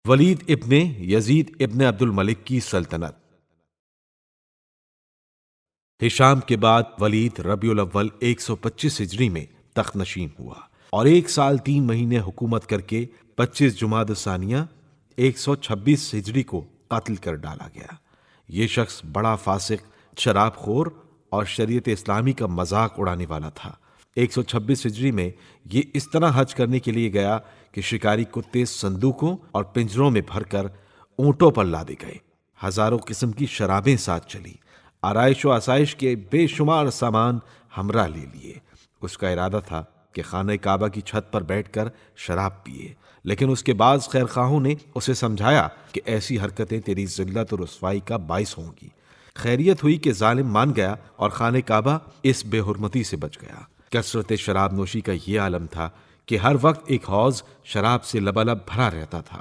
ولید ابن یزید ابن عبد الملک کی سلطنت۔ ہشام کے بعد ولید ربیع الاول 125 ہجری میں تخت نشین ہوا اور 1 سال 3 مہینے حکومت کر کے 25 جمادی الثانیہ 126 ہجری کو قتل کر ڈالا گیا۔ یہ شخص بڑا فاسق، شراب خور اور شریعت اسلامی کا مذاق اڑانے والا تھا۔ 126 ہجری میں یہ اس طرح حج کرنے کے لیے گیا کہ شکاری کتے صندوقوں اور پنجروں میں بھر کر اونٹوں پر لادے گئے۔ ہزاروں قسم کی شرابیں ساتھ چلی، آرائش و آسائش کے بے شمار سامان ہمراہ لے لیے۔ اس کا ارادہ تھا کہ خانہ کعبہ کی چھت پر بیٹھ کر شراب پیے، لیکن اس کے بعض خیر خواہوں نے اسے سمجھایا کہ ایسی حرکتیں تیری ذلت و رسوائی کا باعث ہوں گی۔ خیریت ہوئی کہ ظالم مان گیا اور خانہ کعبہ اس بے حرمتی سے بچ گیا۔ کثرت شراب نوشی کا یہ عالم تھا کہ ہر وقت ایک حوض شراب سے لبالب بھرا رہتا تھا۔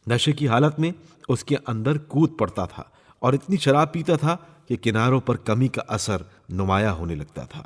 نشے کی حالت میں اس کے اندر کود پڑتا تھا اور اتنی شراب پیتا تھا کہ کناروں پر کمی کا اثر نمایاں ہونے لگتا تھا۔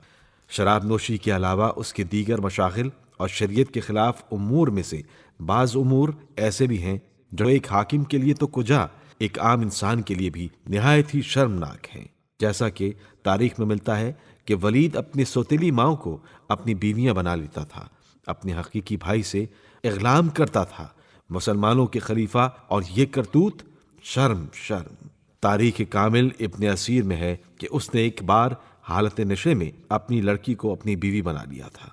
شراب نوشی کے علاوہ اس کے دیگر مشاغل اور شریعت کے خلاف امور میں سے بعض امور ایسے بھی ہیں جو ایک حاکم کے لیے تو کجا، ایک عام انسان کے لیے بھی نہایت ہی شرمناک ہیں۔ جیسا کہ تاریخ میں ملتا ہے کہ ولید اپنی سوتیلی ماؤں کو اپنی بیویاں بنا لیتا تھا، اپنے حقیقی بھائی سے اغلام کرتا تھا۔ مسلمانوں کے خلیفہ اور یہ کرتوت، شرم شرم۔ تاریخ کامل ابن اسیر میں ہے کہ اس نے ایک بار حالت نشے میں اپنی لڑکی کو اپنی بیوی بنا لیا تھا۔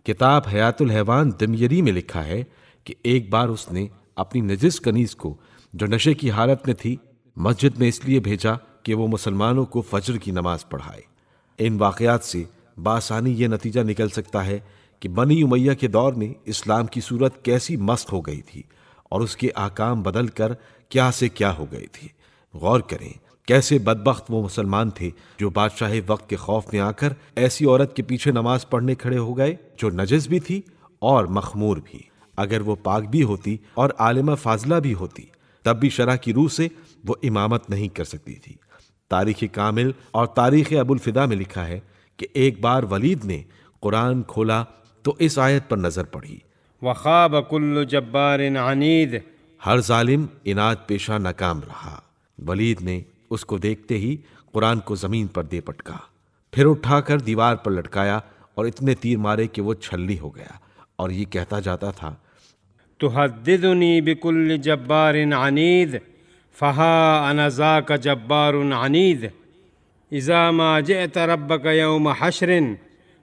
کتاب حیات الحیوان دمیری میں لکھا ہے کہ ایک بار اس نے اپنی نجس کنیز کو، جو نشے کی حالت میں تھی، مسجد میں اس لیے بھیجا کہ وہ مسلمانوں کو فجر کی نماز پڑھائے۔ ان واقعات سے بآسانی یہ نتیجہ نکل سکتا ہے کہ بنی امیہ کے دور میں اسلام کی صورت کیسی مسخ ہو گئی تھی اور اس کے احکام بدل کر کیا سے کیا ہو گئے تھے۔ غور کریں کیسے بدبخت وہ مسلمان تھے جو بادشاہ وقت کے خوف میں آ کر ایسی عورت کے پیچھے نماز پڑھنے کھڑے ہو گئے جو نجس بھی تھی اور مخمور بھی۔ اگر وہ پاک بھی ہوتی اور عالمہ فاضلہ بھی ہوتی تب بھی شرع کی روح سے وہ امامت نہیں کر سکتی تھی۔ تاریخ کامل اور تاریخ ابو الفدا میں لکھا ہے کہ ایک بار ولید نے قرآن کھولا تو اس آیت پر نظر پڑی، وخاب کل جبار عنید۔ ہر ظالم اناد پیشہ ناکام رہا۔ ولید نے اس کو دیکھتے ہی قرآن کو زمین پر دے پٹکا، پھر اٹھا کر دیوار پر لٹکایا اور اتنے تیر مارے کہ وہ چھلنی ہو گیا اور یہ کہتا جاتا تھا، تحدثنی بکل جبار عنید فہا انا ذاک جبار عنید اذا ما جئت ربک یوم حشر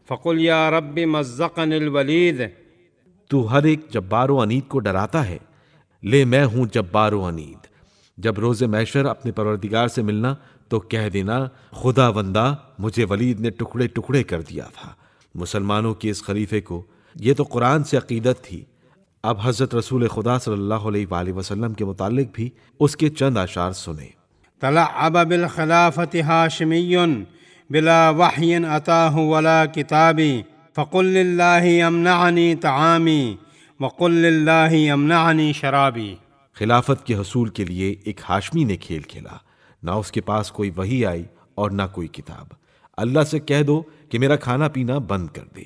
فقل یا رب مزقنی الولید۔ تو ہر ایک جبار و عنید کو ڈراتا ہے، لے میں ہوں جبار و عنید۔ جب روز محشر اپنے پروردگار سے ملنا تو کہہ دینا، خدا بندہ مجھے ولید نے ٹکڑے ٹکڑے کر دیا تھا۔ مسلمانوں کے اس خلیفے کو یہ تو قرآن سے عقیدت تھی۔ اب حضرت رسول خدا صلی اللہ علیہ وآلہ وسلم کے متعلق بھی اس کے چند اشعار سنیں۔ تلعب بالخلافة ہاشمی بلا وحی اتاہ ولا کتاب فقل للہ یمنعنی طعامی وقل للہ یمنعنی شرابی۔ خلافت کے حصول کے لیے ایک ہاشمی نے کھیل کھیلا، نہ اس کے پاس کوئی وحی آئی اور نہ کوئی کتاب۔ اللہ سے کہہ دو کہ میرا کھانا پینا بند کر دے۔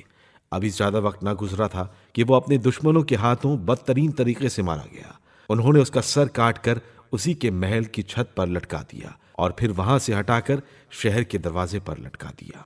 ابھی زیادہ وقت نہ گزرا تھا کہ وہ اپنے دشمنوں کے ہاتھوں بدترین طریقے سے مارا گیا۔ انہوں نے اس کا سر کاٹ کر اسی کے محل کی چھت پر لٹکا دیا اور پھر وہاں سے ہٹا کر شہر کے دروازے پر لٹکا دیا۔